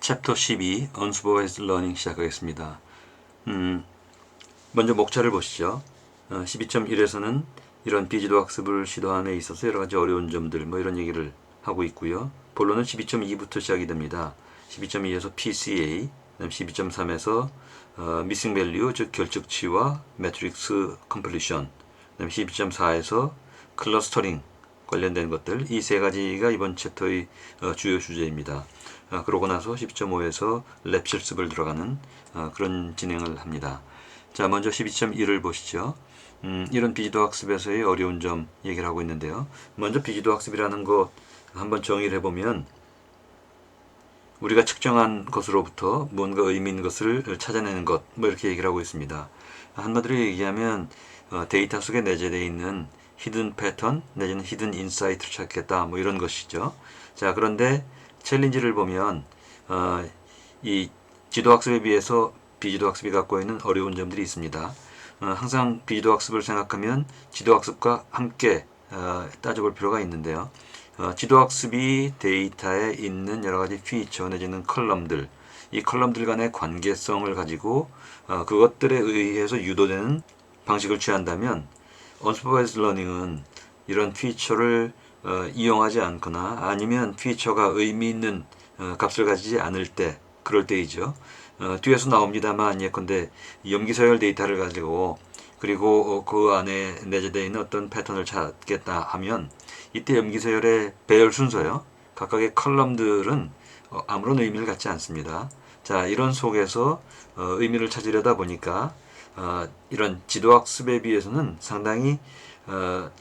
챕터 12 Unsupervised Learning 시작하겠습니다. 먼저 목차를 보시죠. 12.1에서는 이런 비지도 학습을 시도함에 있어서 여러 가지 어려운 점들 이런 얘기를 하고 있고요. 본론은 12.2부터 시작이 됩니다. 12.2에서 PCA, 12.3에서 Missing Value 즉 결측치와 Matrix Completion, 12.4에서 클러스터링 관련된 것들, 이 세 가지가 이번 챕터의 주요 주제입니다. 그러고 나서 12.5에서 랩 실습을 들어가는 그런 진행을 합니다. 자, 먼저 12.1을 보시죠. 이런 비지도 학습에서의 어려운 점 얘기를 하고 있는데요. 먼저 비지도 학습이라는 것 한번 정의를 해보면, 우리가 측정한 것으로부터 뭔가 의미 있는 것을 찾아내는 것, 이렇게 얘기를 하고 있습니다. 한마디로 얘기하면 데이터 속에 내재되어 있는 히든 패턴 내지는 히든 인사이트를 찾겠다, 이런 것이죠. 자, 그런데 챌린지를 보면 이 지도학습에 비해서 비지도학습이 갖고 있는 어려운 점들이 있습니다. 항상 비지도학습을 생각하면 지도학습과 함께 따져볼 필요가 있는데요. 지도학습이 데이터에 있는 여러 가지 피처 내지는 컬럼들, 이 컬럼들 간의 관계성을 가지고 그것들에 의해서 유도되는 방식을 취한다면, Unsupervised Learning은 이런 피처를 이용하지 않거나 아니면 피처가 의미 있는 값을 가지지 않을 때, 그럴 때이죠. 뒤에서 나옵니다만, 예컨대 염기서열 데이터를 가지고 그리고 그 안에 내재되어 있는 어떤 패턴을 찾겠다 하면, 이때 염기서열의 배열 순서요, 각각의 컬럼들은 아무런 의미를 갖지 않습니다. 자, 이런 속에서 의미를 찾으려다 보니까 이런 지도학습에 비해서는 상당히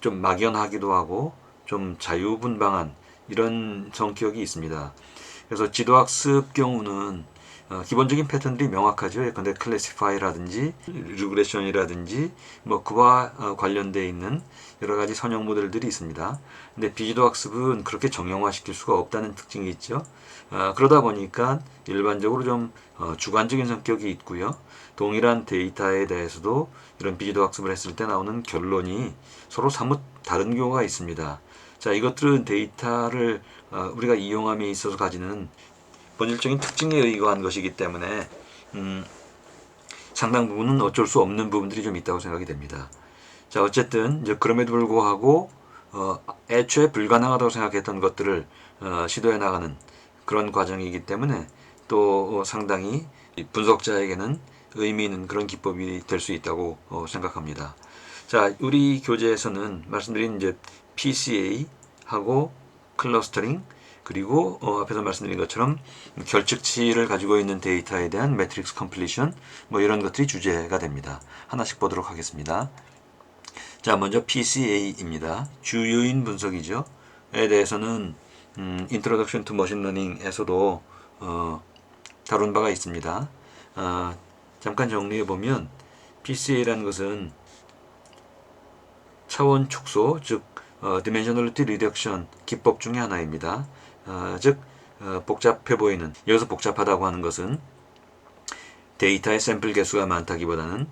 좀 막연하기도 하고 좀 자유분방한 이런 성격이 있습니다. 그래서 지도학습 경우는 기본적인 패턴들이 명확하죠. 예컨대 클래시파이라든지 리그레션이라든지 그와 관련되어 있는 여러 가지 선형 모델들이 있습니다. 근데 비지도 학습은 그렇게 정형화시킬 수가 없다는 특징이 있죠. 그러다 보니까 일반적으로 좀 주관적인 성격이 있고요. 동일한 데이터에 대해서도 이런 비지도 학습을 했을 때 나오는 결론이 서로 사뭇 다른 경우가 있습니다. 자, 이것들은 데이터를 우리가 이용함에 있어서 가지는 본질적인 특징에 의거한 것이기 때문에 상당 부분은 어쩔 수 없는 부분들이 좀 있다고 생각이 됩니다. 자, 어쨌든 이제 그럼에도 불구하고 애초에 불가능하다고 생각했던 것들을 시도해 나가는 그런 과정이기 때문에 또 상당히 분석자에게는 의미 있는 그런 기법이 될 수 있다고 생각합니다. 자, 우리 교재에서는 말씀드린 이제 PCA 하고 클러스터링, 그리고 앞에서 말씀드린 것처럼 결측치를 가지고 있는 데이터에 대한 매트릭스 컴플리션, 이런 것들이 주제가 됩니다. 하나씩 보도록 하겠습니다. 자, 먼저 PCA입니다. 주요인 분석이죠. 에 대해서는 Introduction to Machine Learning에서도 다룬 바가 있습니다. 잠깐 정리해 보면 PCA라는 것은 차원 축소, 즉 Dimensionality Reduction 기법 중의 하나입니다. 즉 복잡해 보이는, 여기서 복잡하다고 하는 것은 데이터의 샘플 개수가 많다기보다는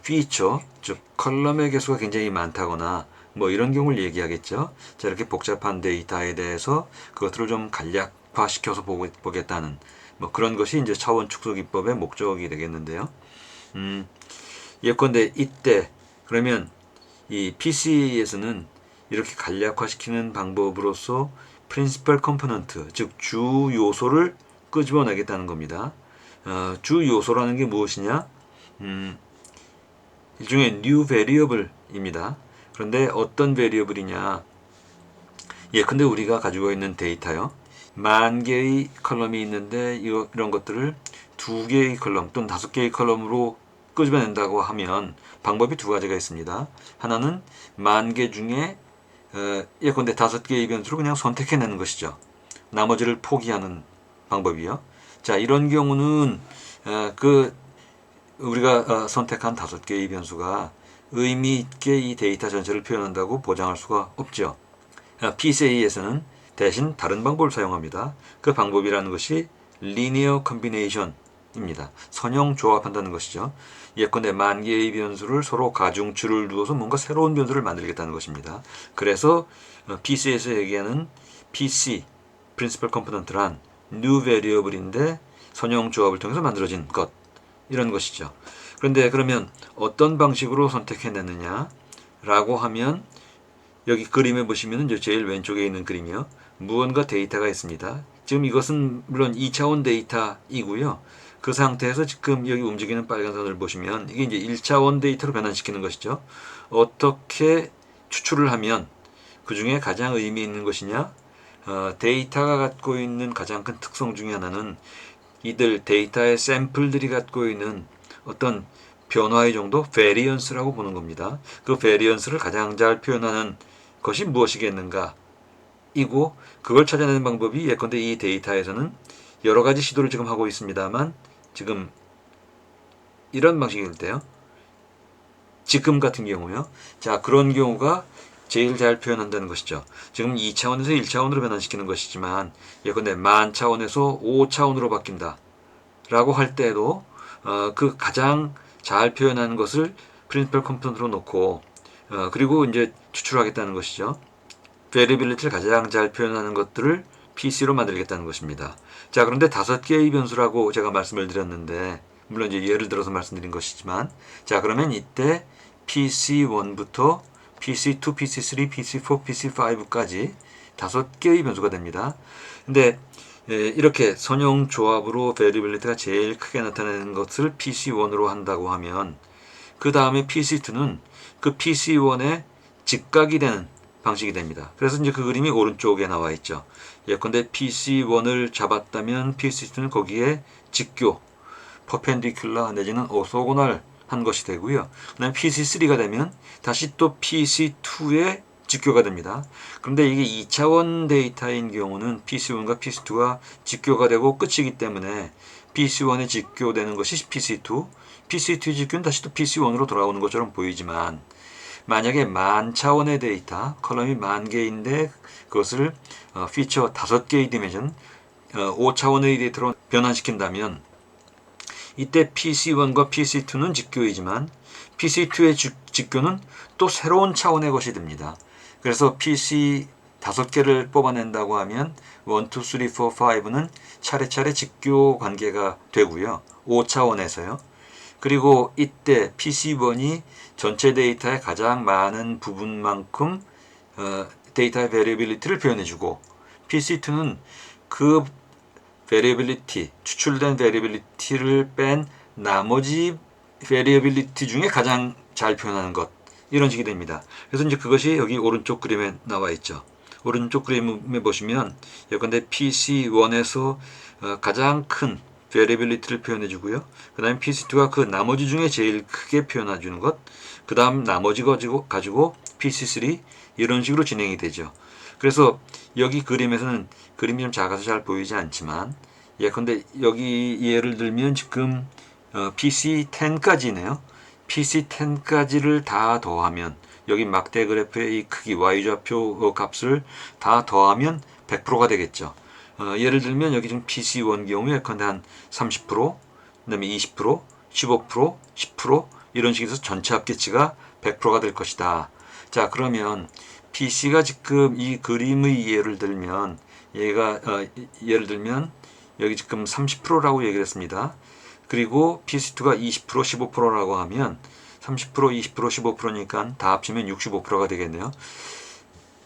피처, 즉 컬럼의 개수가 굉장히 많다거나 이런 경우를 얘기하겠죠. 자, 이렇게 복잡한 데이터에 대해서 그것들을 좀 간략화시켜서 보겠다는 그런 것이 이제 차원 축소 기법의 목적이 되겠는데요. 예컨대 이때 그러면 이 PC에서는 이렇게 간략화시키는 방법으로서 프린시펄 컴포넌트, 즉 주 요소를 끄집어내겠다는 겁니다. 주 요소라는 게 무엇이냐? 일종의 new variable입니다. 그런데 어떤 variable이냐? 예컨대 우리가 가지고 있는 데이터요, 10,000개의 컬럼이 있는데 이런 것들을 2개의 컬럼 또는 5개의 컬럼으로 끄집어낸다고 하면 방법이 두 가지가 있습니다. 하나는 10,000개 중에 예컨대 5개의 변수를 그냥 선택해내는 것이죠. 나머지를 포기하는 방법이요. 자, 이런 경우는 우리가 선택한 5개의 변수가 의미 있게 이 데이터 전체를 표현한다고 보장할 수가 없죠. PCA에서는 대신 다른 방법을 사용합니다. 그 방법이라는 것이 linear combination입니다. 선형 조합한다는 것이죠. 예컨대 10,000개의 변수를 서로 가중치를 두어서 뭔가 새로운 변수를 만들겠다는 것입니다. 그래서 PC에서 얘기하는 PC, Principal Component란 new variable인데 선형 조합을 통해서 만들어진 것, 이런 것이죠. 그런데 그러면 어떤 방식으로 선택해냈느냐 라고 하면, 여기 그림에 보시면 제일 왼쪽에 있는 그림이요, 무언가 데이터가 있습니다. 지금 이것은 물론 2차원 데이터이고요. 그 상태에서 지금 여기 움직이는 빨간 선을 보시면 이게 이제 1차원 데이터로 변환시키는 것이죠. 어떻게 추출을 하면 그 중에 가장 의미 있는 것이냐, 데이터가 갖고 있는 가장 큰 특성 중에 하나는 이들 데이터의 샘플들이 갖고 있는 어떤 변화의 정도, 베리언스라고 보는 겁니다. 그 베리언스를 가장 잘 표현하는 것이 무엇이겠는가 이고, 그걸 찾아내는 방법이 예컨대 이 데이터에서는 여러 가지 시도를 지금 하고 있습니다만, 지금 이런 방식일 때요, 지금 같은 경우요, 자, 그런 경우가 제일 잘 표현한다는 것이죠. 지금 2차원에서 1차원으로 변환시키는 것이지만 예컨대 만 차원에서 5차원으로 바뀐다 라고 할 때도 그 가장 잘 표현하는 것을 프린시플 컴포넌트로 놓고, 그리고 이제 추출하겠다는 것이죠. 베리빌리티를 가장 잘 표현하는 것들을 PC로 만들겠다는 것입니다. 자, 그런데 5개의 변수라고 제가 말씀을 드렸는데, 물론 이제 예를 들어서 말씀드린 것이지만, 자, 그러면 이때 PC1부터 PC2, PC3, PC4, PC5까지 5개의 변수가 됩니다. 근데 이렇게 선형 조합으로 베리빌리티가 제일 크게 나타나는 것을 PC1으로 한다고 하면, 그 다음에 PC2는 그 PC1의 직각이 되는 방식이 됩니다. 그래서 이제 그 그림이 오른쪽에 나와 있죠. 예컨대 PC1을 잡았다면 PC2는 거기에 직교, 퍼펜디큘러 내지는 오소고널 한 것이 되고요. 그다음에 PC3가 되면 다시 또 PC2의 직교가 됩니다. 그런데 이게 2차원 데이터인 경우는 PC1과 PC2가 직교가 되고 끝이기 때문에 PC1에 직교되는 것이 PC2, PC2의 직교는 다시 또 PC1으로 돌아오는 것처럼 보이지만, 만약에 만 차원의 데이터, 컬럼이 10,000개인데 그것을 피처 5개의 디멘션, 5차원의 데이터로 변환시킨다면, 이때 PC1과 PC2는 직교이지만 PC2의 직교는 또 새로운 차원의 것이 됩니다. 그래서 PC 5개를 뽑아낸다고 하면 1, 2, 3, 4, 5는 차례차례 직교 관계가 되고요. 5차원에서요. 그리고 이때 PC1이 전체 데이터의 가장 많은 부분만큼 데이터의 베리빌리티를 표현해주고, PC2는 그 베리빌리티, 추출된 베리빌리티를 뺀 나머지 베리빌리티 중에 가장 잘 표현하는 것, 이런 식이 됩니다. 그래서 이제 그것이 여기 오른쪽 그림에 나와 있죠. 오른쪽 그림에 보시면 예컨대 PC1에서 가장 큰 베리빌리티를 표현해 주고요. 그 다음에 PC2가 그 나머지 중에 제일 크게 표현해 주는 것, 그 다음 나머지 가지고 PC3, 이런 식으로 진행이 되죠. 그래서 여기 그림에서는 그림이 좀 작아서 잘 보이지 않지만, 예컨대 여기 예를 들면 지금 PC10까지네요. PC10까지를 다 더하면, 여기 막대 그래프의 이 크기 Y좌표 값을 다 더하면 100%가 되겠죠. 예를 들면 여기 지금 PC1 경우에 예컨대 한 30%, 그 다음에 20%, 15%, 10% 이런 식으로 해서 전체 합계치가 100%가 될 것이다. 자, 그러면 PC가 지금 이 그림의 예를 들면, 얘가 예를 들면 여기 지금 30%라고 얘기를 했습니다. 그리고 PC2가 20%, 15%라고 하면 30%, 20%, 15%니까 다 합치면 65%가 되겠네요.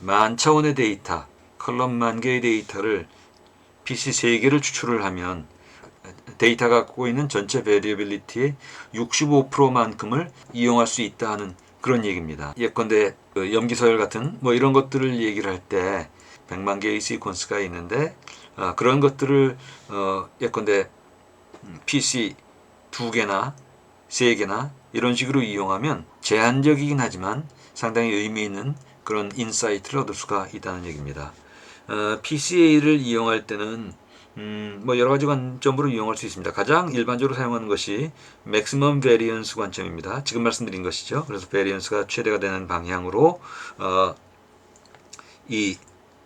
만 차원의 데이터, 컬럼 10,000개의 데이터를 PC 3개를 추출을 하면 데이터가 갖고 있는 전체 베리어빌리티의 65%만큼을 이용할 수 있다 하는 그런 얘기입니다. 예컨대 염기서열 같은 뭐 이런 것들을 얘기를 할 때 100만 개의 시퀀스가 있는데, 그런 것들을 예컨대 PC 2개나 3개나 이런 식으로 이용하면 제한적이긴 하지만 상당히 의미 있는 그런 인사이트를 얻을 수가 있다는 얘기입니다. PCA를 이용할 때는 뭐 여러 가지 관점으로 이용할 수 있습니다. 가장 일반적으로 사용하는 것이 맥시멈 베리언스 관점입니다. 지금 말씀드린 것이죠. 그래서 베리언스가 최대가 되는 방향으로 이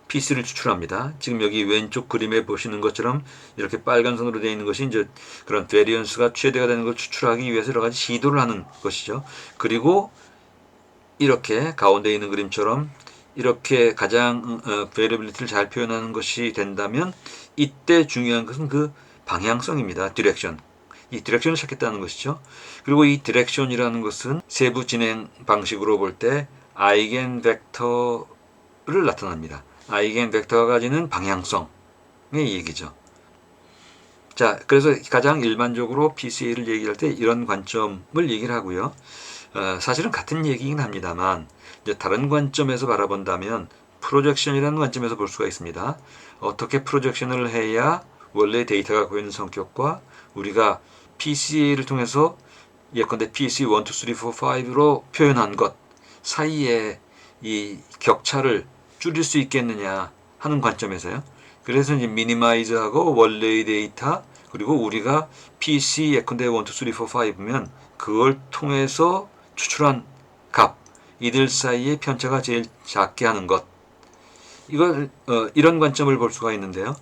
PC를 추출합니다. 지금 여기 왼쪽 그림에 보시는 것처럼 이렇게 빨간 선으로 되어 있는 것이 이제 그런 베리언스가 최대가 되는 걸 추출하기 위해서 여러 가지 시도를 하는 것이죠. 그리고 이렇게 가운데 있는 그림처럼 이렇게 가장 variability를 잘 표현하는 것이 된다면 이때 중요한 것은 그 방향성입니다. 디렉션. 이 디렉션을 찾겠다는 것이죠. 그리고 이 디렉션이라는 것은 세부 진행 방식으로 볼 때 아이겐 벡터를 나타납니다. 아이겐 벡터가 가지는 방향성의 얘기죠. 자, 그래서 가장 일반적으로 PCA를 얘기할 때 이런 관점을 얘기를 하고요. 사실은 같은 얘기긴 합니다만 이제 다른 관점에서 바라본다면 프로젝션이라는 관점에서 볼 수가 있습니다. 어떻게 프로젝션을 해야 원래 데이터가 갖고 있는 성격과 우리가 PCA를 통해서 예컨대 PC 1, 2, 3, 4, 5로 표현한 것 사이에 이 격차를 줄일 수 있겠느냐 하는 관점에서요. 그래서 이제 미니마이즈하고 원래의 데이터 그리고 우리가 PC 예컨대 1, 2, 3, 4, 5면 그걸 통해서 추출한 값 이들 사이의 편차가 제일 작게 하는 것 이걸 이런 관점을 볼 수가 있는데요.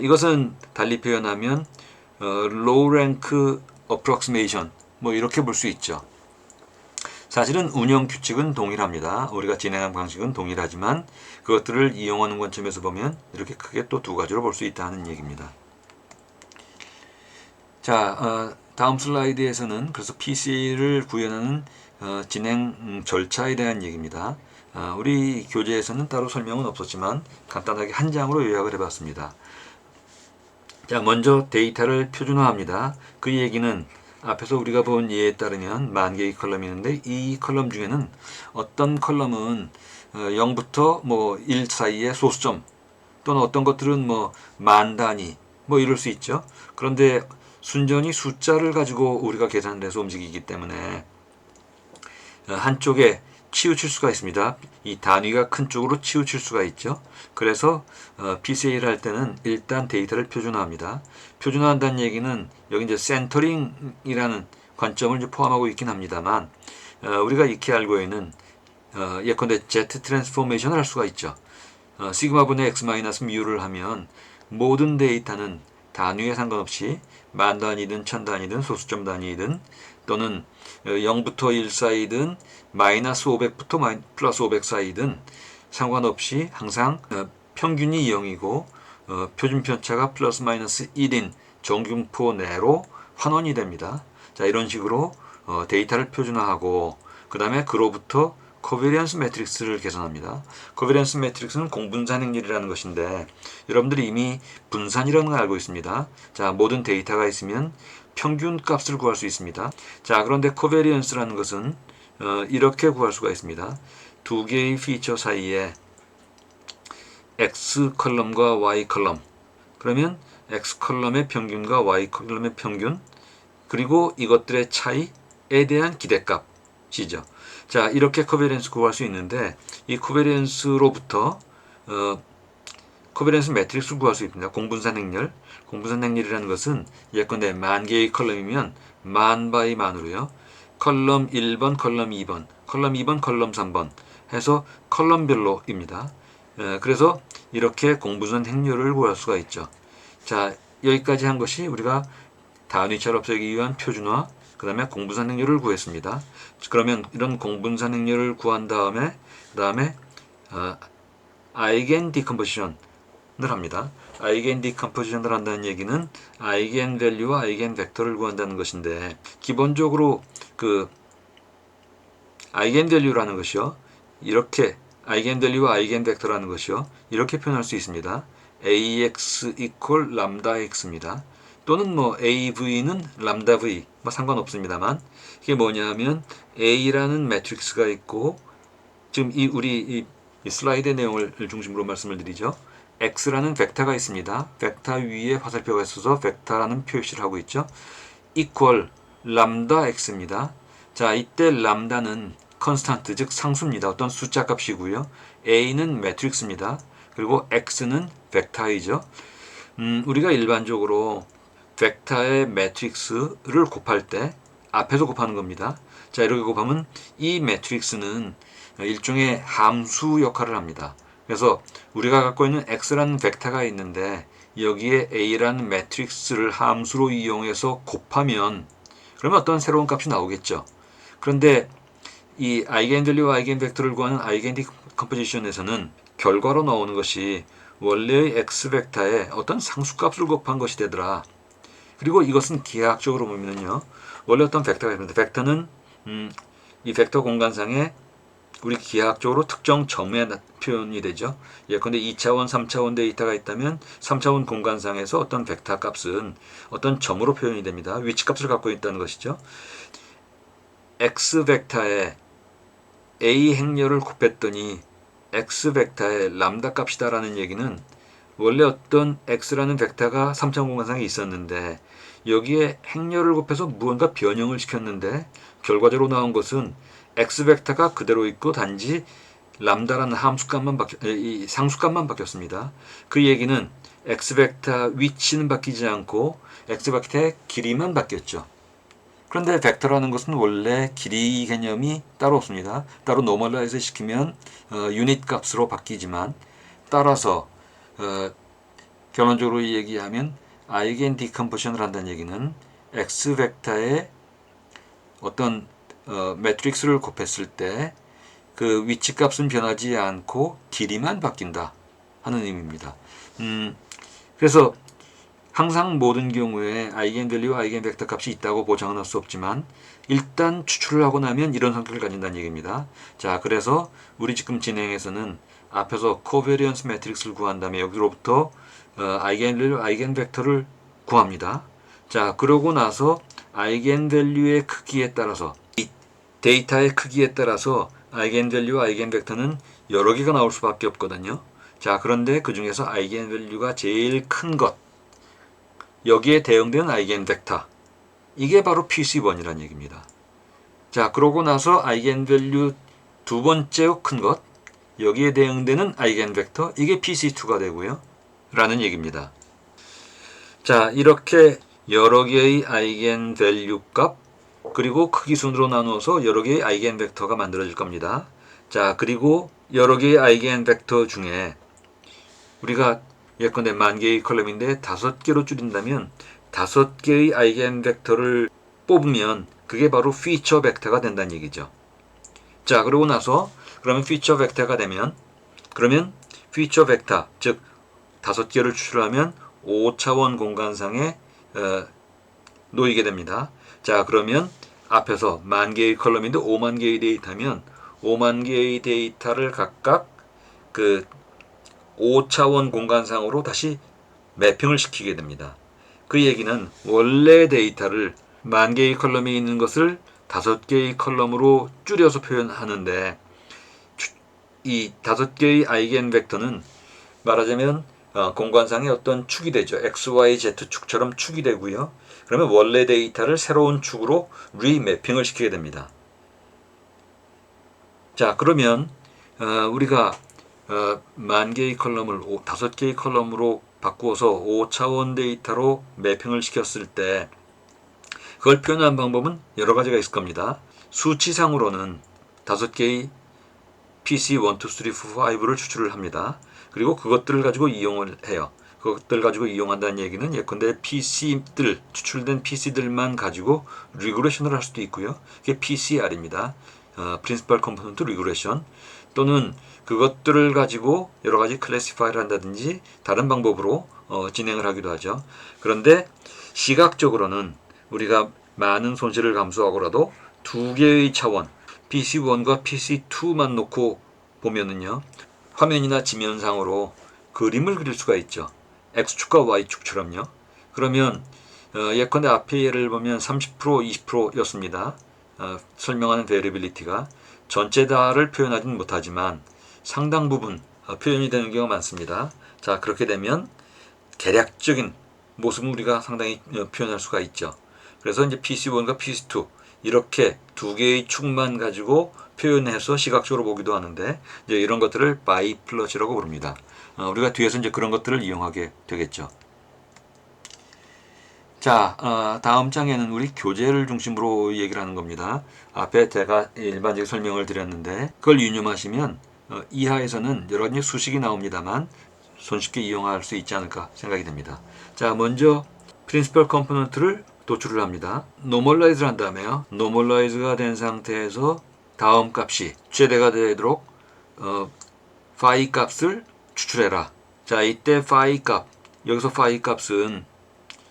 이것은 달리 표현하면 low rank approximation 뭐 이렇게 볼 수 있죠. 사실은 운영 규칙은 동일합니다. 우리가 진행한 방식은 동일하지만 그것들을 이용하는 관점에서 보면 이렇게 크게 또 두 가지로 볼 수 있다는 얘기입니다. 자, 다음 슬라이드에서는 그래서 PC를 구현하는 진행 절차에 대한 얘기입니다. 우리 교재에서는 따로 설명은 없었지만 간단하게 한 장으로 요약을 해봤습니다. 자, 먼저 데이터를 표준화합니다. 그 얘기는 앞에서 우리가 본 예에 따르면 10,000개의 컬럼이 있는데 이 컬럼 중에는 어떤 컬럼은 0부터 뭐 1 사이의 소수점 또는 어떤 것들은 뭐 만 단위 뭐 이럴 수 있죠. 그런데 순전히 숫자를 가지고 우리가 계산을 해서 움직이기 때문에 한쪽에 치우칠 수가 있습니다. 이 단위가 큰 쪽으로 치우칠 수가 있죠. 그래서 PCA를 할 때는 일단 데이터를 표준화합니다. 표준화한다는 얘기는 여기 이제 센터링이라는 관점을 이제 포함하고 있긴 합니다만 우리가 익히 알고 있는 예컨대 Z 트랜스포메이션을 할 수가 있죠. 시그마분의 X 마이너스 뮤를 하면 모든 데이터는 단위에 상관없이 만 단위든 천 단위든 소수점 단위든 또는 0부터 1 사이든 마이너스 500부터 플러스 500 사이든 상관없이 항상 평균이 0이고 표준 편차가 플러스 마이너스 1인 정균포 내로 환원이 됩니다. 자, 이런 식으로 데이터를 표준화하고 그 다음에 그로부터 코베리언스 매트릭스를 계산합니다. 코베리언스 매트릭스는 공분산 행렬이라는 것인데 여러분들이 이미 분산이라는 걸 알고 있습니다. 자, 모든 데이터가 있으면 평균 값을 구할 수 있습니다. 자, 그런데 코베리언스라는 것은 이렇게 구할 수가 있습니다. 두 개의 피처 사이에 X 컬럼과 Y 컬럼 그러면 X 컬럼의 평균과 Y 컬럼의 평균 그리고 이것들의 차이에 대한 기대값이죠. 자, 이렇게 코베리언스 구할 수 있는데 이 코베리언스로부터 코베리언스 매트릭스를 구할 수 있습니다. 공분산 행렬. 공분산 행렬이라는 것은 예컨대 10,000개의 컬럼이면 만 바이 만으로요. 컬럼 1번, 컬럼 2번, 컬럼 2번, 컬럼 3번 해서 컬럼별로입니다. 그래서 이렇게 공분산 행렬을 구할 수가 있죠. 자, 여기까지 한 것이 우리가 단위차를 없애기 위한 표준화 그 다음에 공분산 행렬을 구했습니다. 그러면 이런 공분산 행렬을 구한 다음에 아이겐 디컴포지션을 합니다. 아이겐 디컴포지션을 한다는 얘기는 아이겐 밸류와 아이겐 벡터를 구한다는 것인데 기본적으로 그 아이겐 밸류라는 것이요. 이렇게 아이겐 밸류와 아이겐 벡터라는 것이요. 이렇게 표현할 수 있습니다. AX equal 람다 X입니다. 또는 뭐 AV는 람다 V 뭐 상관없습니다만 이게 뭐냐면 A라는 매트릭스가 있고 지금 우리 이 슬라이드의 내용을 중심으로 말씀을 드리죠. X라는 벡터가 있습니다. 벡터 위에 화살표가 있어서 벡터라는 표시를 하고 있죠. equal 람다 X입니다. 자, 이때 람다는 컨스탄트 즉 상수입니다. 어떤 숫자 값이고요. A는 매트릭스입니다. 그리고 X는 벡터이죠. 우리가 일반적으로 벡터의 매트릭스를 곱할 때 앞에서 곱하는 겁니다. 자, 이렇게 곱하면 이 매트릭스는 일종의 함수 역할을 합니다. 그래서 우리가 갖고 있는 X라는 벡터가 있는데 여기에 A라는 매트릭스를 함수로 이용해서 곱하면 그러면 어떤 새로운 값이 나오겠죠. 그런데 이 아이겐 밸류와 아이겐 벡터를 구하는 아이겐 디컴포지션에서는 결과로 나오는 것이 원래의 x 벡터에 어떤 상수값을 곱한 것이 되더라. 그리고 이것은 기하학적으로 보면요, 원래 어떤 벡터가 있는데, 벡터는 이 벡터 공간상에 우리 기하학적으로 특정 점에 표현이 되죠. 예컨대 2차원, 3차원 데이터가 있다면 3차원 공간상에서 어떤 벡터 값은 어떤 점으로 표현이 됩니다. 위치 값을 갖고 있다는 것이죠. x 벡터에 a 행렬을 곱했더니 x 벡터의 람다 값이다라는 얘기는 원래 어떤 x라는 벡터가 3차원 공간상에 있었는데 여기에 행렬을 곱해서 무언가 변형을 시켰는데 결과적으로 나온 것은 x 벡터가 그대로 있고 단지 람다라는 이 상수값만 바뀌었습니다. 그 얘기는 x 벡터 위치는 바뀌지 않고 x 벡터의 길이만 바뀌었죠. 그런데 벡터라는 것은 원래 길이 개념이 따로 없습니다. 따로 노멀라이즈 시키면 유닛 값으로 바뀌지만, 따라서 결론적으로 얘기하면 아이겐 디컴포지션을 한다는 얘기는 x 벡터의 어떤 매트릭스를 곱했을 때 그 위치 값은 변하지 않고 길이만 바뀐다 하는 의미입니다. 그래서 항상 모든 경우에 아이겐밸류와 아이겐벡터 값이 있다고 보장은 할 수 없지만 일단 추출을 하고 나면 이런 성격을 가진다는 얘기입니다. 자, 그래서 우리 지금 진행에서는 앞에서 코베리언스 매트릭스를 구한 다음에 여기로부터 아이겐밸류, 아이겐벡터를 구합니다. 자, 그러고 나서 아이겐밸류의 크기에 따라서, 이 데이터의 크기에 따라서 아이겐밸류와 아이겐벡터는 여러 개가 나올 수밖에 없거든요. 자, 그런데 그 중에서 아이겐밸류가 제일 큰 것, 여기에 대응되는 아이겐벡터, 이게 바로 PC1이라는 얘기입니다. 자, 그러고 나서 아이겐밸류 두 번째 큰 것, 여기에 대응되는 아이겐벡터, 이게 PC2가 되고요 라는 얘기입니다. 자, 이렇게 여러 개의 아이겐밸류 값 그리고 크기 순으로 나누어서 여러 개의 아이겐벡터가 만들어질 겁니다. 자, 그리고 여러 개의 아이겐벡터 중에 우리가 예컨대 10,000개의 컬럼인데 5개로 줄인다면 5개의 아이겐벡터를 뽑으면 그게 바로 피처 벡터가 된다는 얘기죠. 자, 그러고 나서 그러면 피처 벡터가 되면, 그러면 피처 벡터, 즉 5개를 추출하면 5차원 공간상에 놓이게 됩니다. 자, 그러면 앞에서 10,000개의 컬럼인데 50,000개의 데이터면 50,000개의 데이터를 각각 그 5차원 공간상으로 다시 매핑을 시키게 됩니다. 그 얘기는 원래 데이터를 10,000개의 컬럼에 있는 것을 5개의 컬럼으로 줄여서 표현하는데, 이 5개의 아이겐벡터는 말하자면 공간상의 어떤 축이 되죠. x, y, z 축처럼 축이 되고요. 그러면 원래 데이터를 새로운 축으로 리매핑을 시키게 됩니다. 자, 그러면 우리가 10,000개의 컬럼을 5개의 컬럼으로 바꾸어서 5차원 데이터로 매핑을 시켰을 때 그걸 표현하는 방법은 여러 가지가 있을 겁니다. 수치상으로는 5개의 PC 1, 2, 3, 4, 5를 추출을 합니다. 그리고 그것들을 가지고 이용을 해요. 그것들 가지고 이용한다는 얘기는 예컨대 PC들, 추출된 PC들만 가지고 리그레션을 할 수도 있고요. 그게 PCR입니다. Principal Component Regression. 또는 그것들을 가지고 여러 가지 클래시파이를 한다든지 다른 방법으로 진행을 하기도 하죠. 그런데 시각적으로는 우리가 많은 손실을 감수하고라도 두 개의 차원, PC1과 PC2만 놓고 보면은요, 화면이나 지면상으로 그림을 그릴 수가 있죠. X축과 Y축처럼요. 그러면 예컨대 앞에 예를 보면 30%, 20%였습니다. 설명하는 베리빌리티가 전체 다를 표현하지는 못하지만 상당 부분 표현이 되는 경우가 많습니다. 자, 그렇게 되면 개략적인 모습을 우리가 상당히 표현할 수가 있죠. 그래서 이제 PC1과 PC2 이렇게 두 개의 축만 가지고 표현해서 시각적으로 보기도 하는데, 이제 이런 것들을 바이플러지라고 부릅니다. 우리가 뒤에서 이제 그런 것들을 이용하게 되겠죠. 자, 다음 장에는 우리 교재를 중심으로 얘기를 하는 겁니다. 앞에 제가 일반적인 설명을 드렸는데 그걸 유념하시면 이하에서는 여러 가지 수식이 나옵니다만 손쉽게 이용할 수 있지 않을까 생각이 됩니다. 자, 먼저 프린시펄 컴포넌트를 도출을 합니다. 노멀라이즈를 한 다음에요. 노멀라이즈가 된 상태에서 다음 값이 최대가 되도록 phi 값을 추출해라. 자, 이때 phi 값, 여기서 phi 값은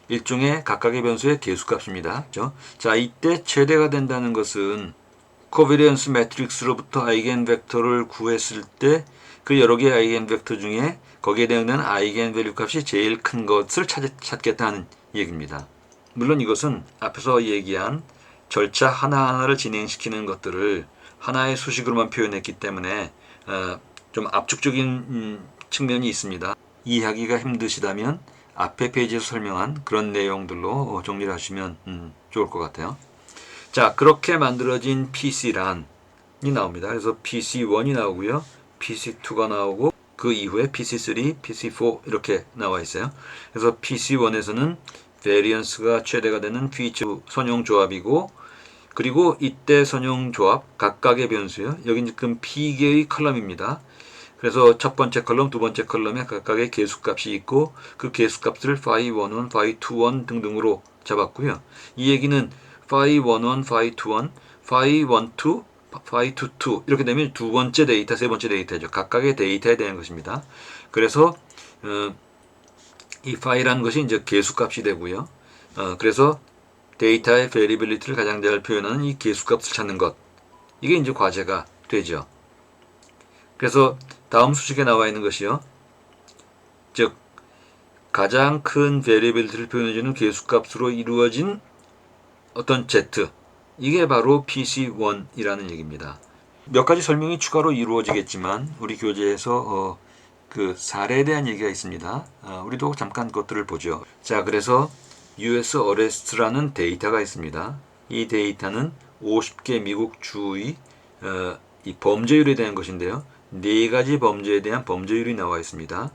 일종의 각각의 변수의 개수값입니다. 그렇죠? 자, 이때 최대가 된다는 것은 코비리언스 매트릭스로부터 아이겐 벡터를 구했을 때 그 여러 개의 아이겐 벡터 중에 거기에 대응되는 아이겐 밸류 값이 제일 큰 것을 찾겠다는 얘기입니다. 물론 이것은 앞에서 얘기한 절차 하나하나를 진행시키는 것들을 하나의 수식으로만 표현했기 때문에 좀 압축적인 측면이 있습니다. 이해하기가 힘드시다면 앞에 페이지에서 설명한 그런 내용들로 정리를 하시면 좋을 것 같아요. 자, 그렇게 만들어진 PC란이 나옵니다. 그래서 PC1이 나오고요. PC2가 나오고 그 이후에 PC3, PC4 이렇게 나와 있어요. 그래서 PC1에서는 베리언스가 최대가 되는 피처 선형 조합이고, 그리고 이때 선형 조합 각각의 변수요. 여기 지금 P개의 컬럼입니다. 그래서 첫 번째 컬럼, 두 번째 컬럼에 각각의 개수값이 있고 그 개수값을 phi11, phi21 등등으로 잡았고요. 이 얘기는 phi11, phi21, phi12, phi22 이렇게 되면 두 번째 데이터, 세 번째 데이터죠. 각각의 데이터에 대한 것입니다. 그래서 이 phi라는 것이 이제 개수값이 되고요. 그래서 데이터의 variability를 가장 잘 표현하는 이 개수값을 찾는 것, 이게 이제 과제가 되죠. 그래서 다음 수식에 나와 있는 것이요. 즉 가장 큰 variability를 표현해주는 개수값으로 이루어진 어떤 Z, 이게 바로 PC1이라는 얘기입니다. 몇 가지 설명이 추가로 이루어지겠지만 우리 교재에서 그 사례에 대한 얘기가 있습니다. 우리도 잠깐 그것들을 보죠. 자, 그래서 US 어레스트라는 데이터가 있습니다. 이 데이터는 50개 미국 주의 이 범죄율에 대한 것인데요. 네 가지 범죄에 대한 범죄율이 나와 있습니다.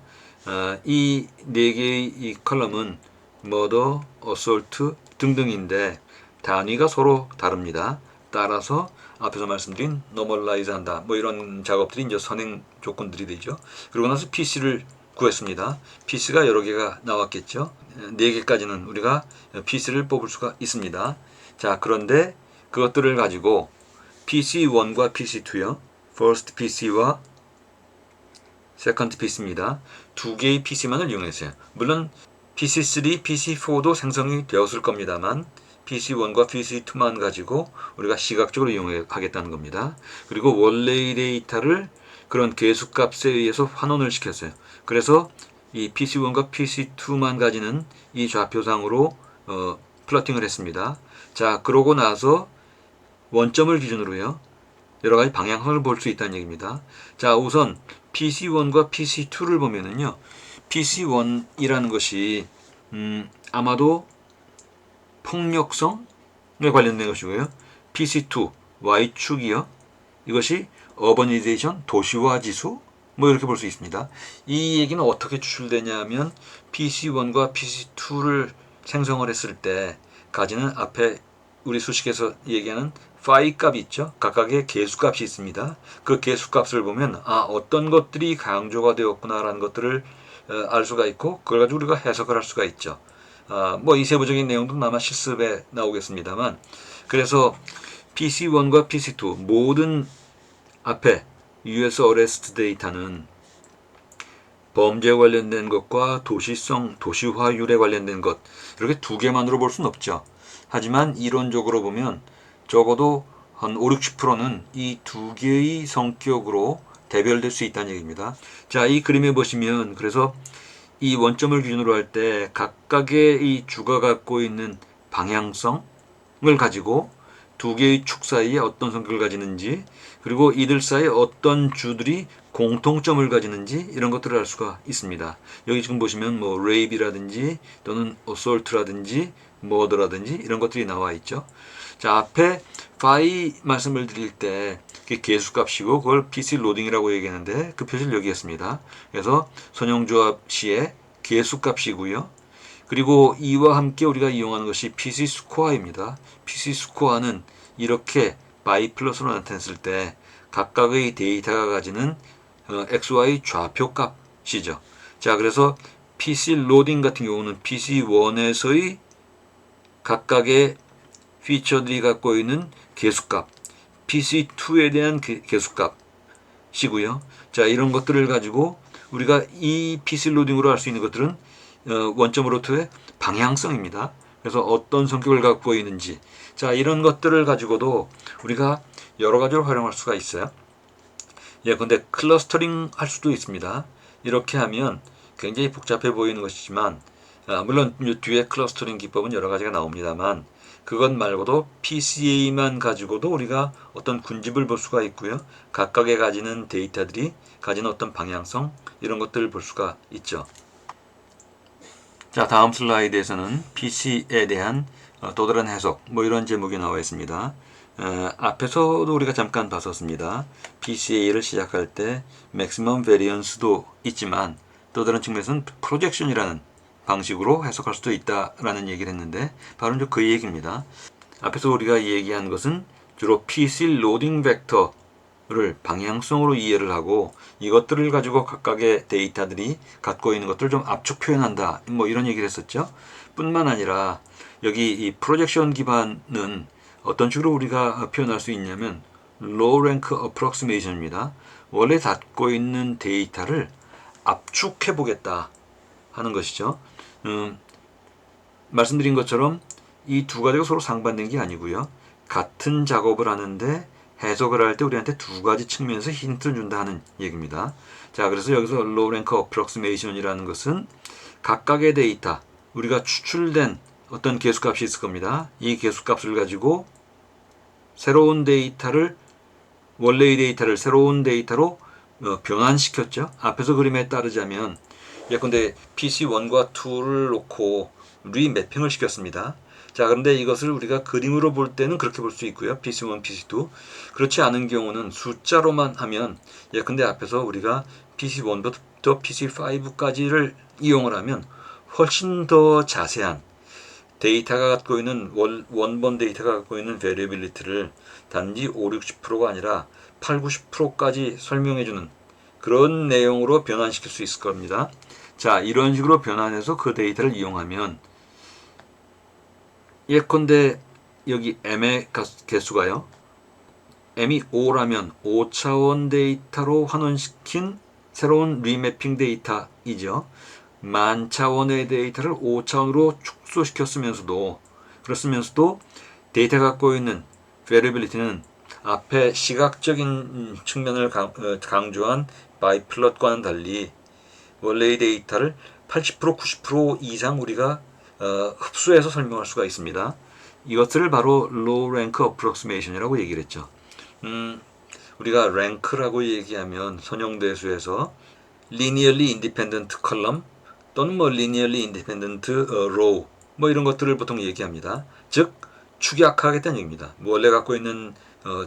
이 네 개의 이 컬럼은 murder, assault 등등인데 단위가 서로 다릅니다. 따라서 앞에서 말씀드린 normalize 한다. 뭐 이런 작업들이 이제 선행 조건들이 되죠. 그러고 나서 PC를 구했습니다. PC가 여러 개가 나왔겠죠. 4개까지는 우리가 PC를 뽑을 수가 있습니다. 자, 그런데 그것들을 가지고 PC1과 PC2요. First PC와 Second PC입니다. 두 개의 PC만을 이용했어요. 물론 PC3, PC4도 생성이 되었을 겁니다만 PC1과 PC2만 가지고 우리가 시각적으로 이용하겠다는 겁니다. 그리고 원래의 데이터를 그런 개수값에 의해서 환원을 시켰어요. 그래서 이 PC1과 PC2만 가지는 이 좌표상으로 플러팅을 했습니다. 자, 그러고 나서 원점을 기준으로요. 여러 가지 방향성을 볼 수 있다는 얘기입니다. 자, 우선 PC1과 PC2를 보면은요. PC1이라는 것이 아마도 폭력성에 관련된 것이고요. PC2, Y축이요. 이것이 어버니제이션, 도시화 지수, 뭐 이렇게 볼 수 있습니다. 이 얘기는 어떻게 추출되냐면 PC1과 PC2를 생성을 했을 때 가지는 앞에 우리 수식에서 얘기하는 phi 값이 있죠. 각각의 개수값이 있습니다. 그 개수값을 보면 어떤 것들이 강조가 되었구나라는 것들을 알 수가 있고 그걸 가지고 우리가 해석을 할 수가 있죠. 뭐 이 세부적인 내용도 아마 실습에 나오겠습니다만, 그래서 PC1과 PC2 모든 앞에 US 어레스트 데이터는 범죄에 관련된 것과 도시성, 도시화율에 관련된 것, 이렇게 두 개만으로 볼 수는 없죠. 하지만 이론적으로 보면 적어도 한 5, 60%는 이 두 개의 성격으로 대별될 수 있다는 얘기입니다. 자, 이 그림에 보시면 그래서 이 원점을 기준으로 할 때 각각의 이 주가 갖고 있는 방향성을 가지고 두 개의 축 사이에 어떤 성격을 가지는지, 그리고 이들 사이에 어떤 주들이 공통점을 가지는지 이런 것들을 알 수가 있습니다. 여기 지금 보시면 뭐 레이비라든지 또는 어솔트라든지 머더라든지 이런 것들이 나와 있죠. 자, 앞에 phi 말씀을 드릴 때 그게 개수값이고 그걸 PC 로딩이라고 얘기하는데 그 표시를 여기 했습니다. 그래서 선형조합 시의 개수값이고요. 그리고 이와 함께 우리가 이용하는 것이 PC 스코어입니다. PC 스코어는 이렇게 바이 플러스로 나타냈을 때 각각의 데이터가 가지는 XY 좌표 값이죠. 자, 그래서 PC 로딩 같은 경우는 PC1에서의 각각의 피처들이 갖고 있는 개수값, PC2에 대한 개수값, 시고요. 자, 이런 것들을 가지고 우리가 이 PC 로딩으로 할 수 있는 것들은 원점으로부터의 방향성입니다. 그래서 어떤 성격을 갖고 있는지, 자, 이런 것들을 가지고도 우리가 여러 가지로 활용할 수가 있어요. 근데 클러스터링 할 수도 있습니다. 이렇게 하면 굉장히 복잡해 보이는 것이지만, 물론 뒤에 클러스터링 기법은 여러 가지가 나옵니다만, 그것 말고도 PCA만 가지고도 우리가 어떤 군집을 볼 수가 있고요. 각각의 가지는 데이터들이 가지는 어떤 방향성, 이런 것들을 볼 수가 있죠. 자, 다음 슬라이드에서는 PC에 대한 또 다른 해석, 이런 제목이 나와 있습니다. 앞에서도 우리가 잠깐 봤었습니다. PCA를 시작할 때 맥시멈 베리언스도 있지만 또 다른 측면에서는 프로젝션이라는 방식으로 해석할 수도 있다라는 얘기를 했는데 바로 이제 그 얘기입니다. 앞에서 우리가 얘기한 것은 주로 PC 로딩 벡터를 방향성으로 이해를 하고 이것들을 가지고 각각의 데이터들이 갖고 있는 것들을 좀 압축 표현한다, 이런 얘기를 했었죠. 뿐만 아니라 여기 이 프로젝션 기반은 어떤 식으로 우리가 표현할 수 있냐면 low rank approximation입니다. 원래 갖고 있는 데이터를 압축해 보겠다 하는 것이죠. 말씀드린 것처럼 이 두 가지가 서로 상반된 게 아니고요. 같은 작업을 하는데 해석을 할 때 우리한테 두 가지 측면에서 힌트를 준다 하는 얘기입니다. 자, 그래서 여기서 low rank approximation이라는 것은 각각의 데이터, 우리가 추출된 어떤 계수값이 있을 겁니다. 이 계수값을 가지고 새로운 데이터를, 원래의 데이터를 새로운 데이터로 변환시켰죠. 앞에서 그림에 따르자면 예컨대 PC1과 2를 놓고 리매핑을 시켰습니다. 자, 그런데 이것을 우리가 그림으로 볼 때는 그렇게 볼 수 있고요. PC1, PC2. 그렇지 않은 경우는 숫자로만 하면, 예컨대 앞에서 우리가 PC1부터 PC5까지를 이용을 하면 훨씬 더 자세한 데이터가 갖고 있는 원본 데이터가 갖고 있는 베리어빌리티를 단지 5, 60%가 아니라 8, 90%까지 설명해주는 그런 내용으로 변환시킬 수 있을 겁니다. 자, 이런 식으로 변환해서 그 데이터를 이용하면 예컨대 여기 m의 개수가요, m이 5라면 5차원 데이터로 환원시킨 새로운 리매핑 데이터이죠. 만차원의 데이터를 5차원으로 축소시켰으면서도, 그렇으면서도 데이터가 갖고 있는 variability는 앞에 시각적인 측면을 강조한 바이플롯과는 달리 원래의 데이터를 80%, 90% 이상 우리가 흡수해서 설명할 수가 있습니다. 이것을 바로 low rank approximation이라고 얘기를 했죠. 우리가 랭크라고 얘기하면 선형대수에서 linearly independent column 또는 linearly independent row 이런 것들을 보통 얘기합니다. 즉 축약하겠다는 얘기입니다. 원래 갖고 있는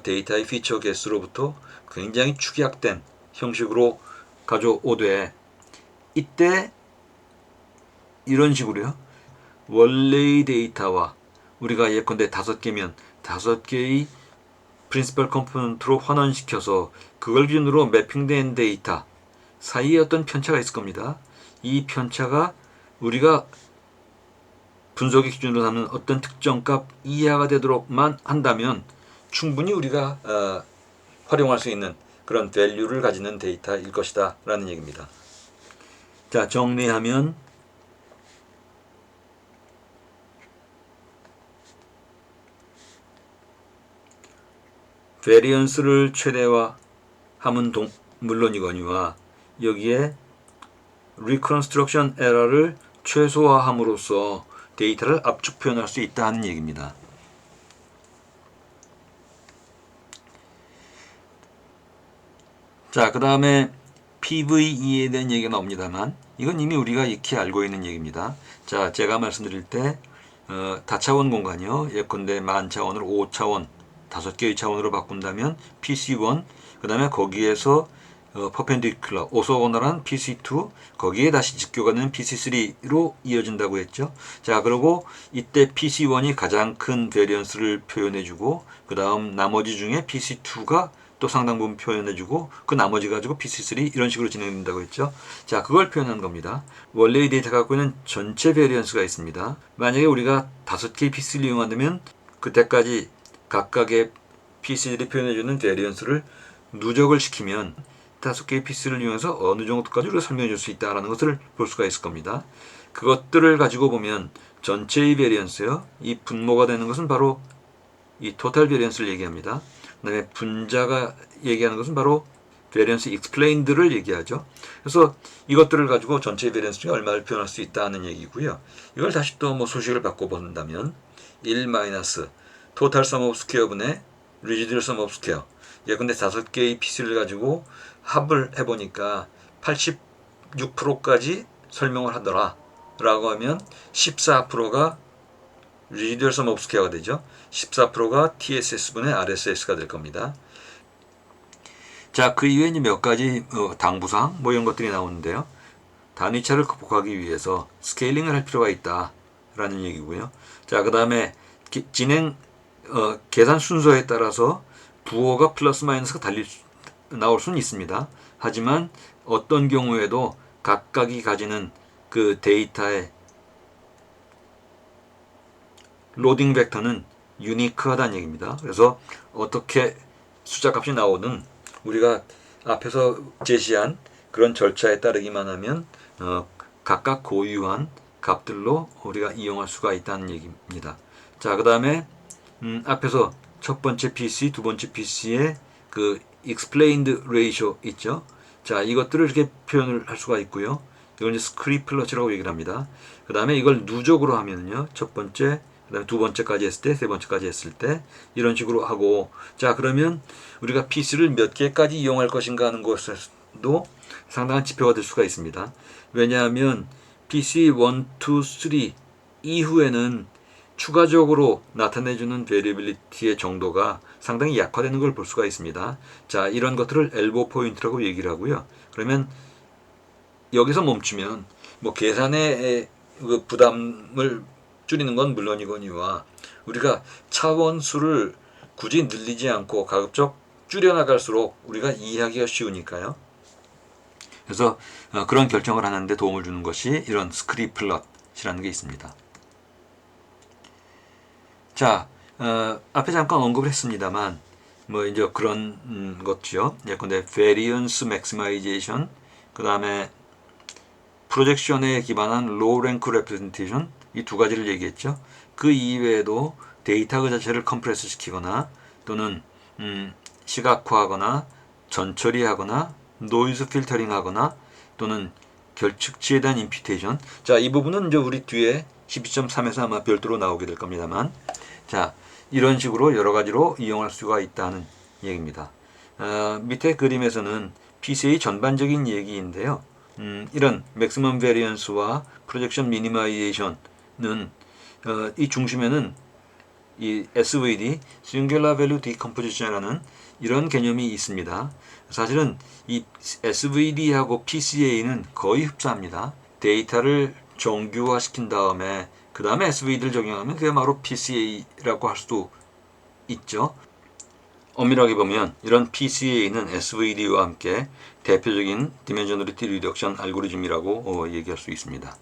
데이터의 피처 개수로부터 굉장히 축약된 형식으로 가져오되, 이때 이런 식으로요, 원래의 데이터와 우리가 예컨대 5개면 5개의 프린시펄 컴포넌트로 환원시켜서 그걸 기준으로 매핑된 데이터 사이에 어떤 편차가 있을 겁니다. 이 편차가 우리가 분석의 기준으로 삼는 어떤 특정 값 이하가 되도록만 한다면 충분히 우리가 활용할 수 있는 그런 밸류를 가지는 데이터일 것이다 라는 얘기입니다. 자, 정리하면 베리언스를 최대화하면 물론이거니와 여기에 리컨스트럭션 에러를 최소화함으로써 데이터를 압축 표현할 수 있다는 얘기입니다. 자, 그 다음에 PVE에 대한 얘기가 나옵니다만 이건 이미 우리가 익히 알고 있는 얘기입니다. 자, 제가 말씀드릴 때 다차원 공간이요, 예컨대 만차원을 5차원 5개의 차원으로 바꾼다면 PC1, 그 다음에 거기에서 퍼펜디큘러 오소고널한 PC2, 거기에 다시 직교가 되는 PC3로 이어진다고 했죠. 자, 그리고 이때 PC1이 가장 큰 베리언스를 표현해주고 그 다음 나머지 중에 PC2가 또 상당 부분 표현해주고 그 나머지 가지고 PC3 이런 식으로 진행된다고 했죠. 자, 그걸 표현한 겁니다. 원래의 데이터가 갖고 있는 전체 베리언스가 있습니다. 만약에 우리가 5개의 PC를 이용한다면 그때까지 각각의 PC들이 표현해주는 베리언스를 누적을 시키면 5개의 PC를 이용해서 어느 정도까지 우리가 설명해 줄 수 있다는 것을 볼 수가 있을 겁니다. 그것들을 가지고 보면 전체의 베리언스요. 이 분모가 되는 것은 바로 이 토탈 베리언스를 얘기합니다. 그 다음에 분자가 얘기하는 것은 바로 베리언스 익스플레인드를 얘기하죠. 그래서 이것들을 가지고 전체 베리언스 중에 얼마를 표현할 수 있다는 얘기고요. 이걸 다시 또 뭐 소식을 바꿔본다면 1 마이너스 토탈 썸 오브 스퀘어분의 리지듀얼 썸 오브 스퀘어. 예컨대 5개의 PC를 가지고 합을 해보니까 86%까지 설명을 하더라 라고 하면 14%가 리지듀얼 썸 오브 스퀘어가 되죠. 14%가 TSS분의 RSS가 될 겁니다. 자, 그 이외에 몇 가지 당부사항 뭐 이런 것들이 나오는데요. 단위차를 극복하기 위해서 스케일링을 할 필요가 있다라는 얘기고요. 자, 그 다음에 계산 순서에 따라서 부호가 플러스 마이너스가 나올 수는 있습니다. 하지만 어떤 경우에도 각각이 가지는 그 데이터의 로딩 벡터는 유니크하다는 얘기입니다. 그래서 어떻게 숫자 값이 나오든 우리가 앞에서 제시한 그런 절차에 따르기만 하면 각각 고유한 값들로 우리가 이용할 수가 있다는 얘기입니다. 자, 그 다음에 앞에서 첫 번째 PC, 두 번째 PC의 그 explained ratio 있죠. 자, 이것들을 이렇게 표현을 할 수가 있고요. 이걸 이제 스크리플러치라고 얘기를 합니다. 그 다음에 이걸 누적으로 하면요. 첫 번째, 그 다음에 두 번째까지 했을 때, 세 번째까지 했을 때, 이런 식으로 하고, 자, 그러면 우리가 PC를 몇 개까지 이용할 것인가 하는 것에도 상당한 지표가 될 수가 있습니다. 왜냐하면 PC 1, 2, 3 이후에는 추가적으로 나타내주는 베리빌리티의 정도가 상당히 약화되는 걸 볼 수가 있습니다. 자, 이런 것들을 엘보 포인트라고 얘기를 하고요. 그러면 여기서 멈추면 뭐 계산의 그 부담을 줄이는 건 물론이거니와 우리가 차원수를 굳이 늘리지 않고 가급적 줄여나갈수록 우리가 이해하기가 쉬우니까요. 그래서 그런 결정을 하는 데 도움을 주는 것이 이런 스크리플럿이라는 게 있습니다. 자, 앞에 잠깐 언급을 했습니다만 뭐 이제 그런 것이요. 예컨대 variance maximization, 그 다음에 프로젝션에 기반한 low rank representation, 이 두 가지를 얘기했죠. 그 이외에도 데이터 그 자체를 컴프레스 시키거나 또는 시각화하거나 전처리하거나 노이즈 필터링 하거나 또는 결측치에 대한 임퓨테이션. 자, 이 부분은 이제 우리 뒤에 12.3에서 아마 별도로 나오게 될 겁니다만, 자, 이런 식으로 여러 가지로 이용할 수가 있다는 얘기입니다. 밑에 그림에서는 PC의 전반적인 얘기인데요. 이런 맥시멈 베리언스와 프로젝션 미니마이제이션은 이 중심에는 이 SVD, Singular Value Decomposition이라는 이런 개념이 있습니다. 사실은 이 SVD하고 PCA는 거의 흡사합니다. 데이터를 정규화시킨 다음에 그 다음에 SVD를 적용하면 그게 바로 PCA라고 할 수도 있죠. 엄밀하게 보면 이런 PCA는 SVD와 함께 대표적인 디멘셔널리티 리덕션 알고리즘이라고 얘기할 수 있습니다.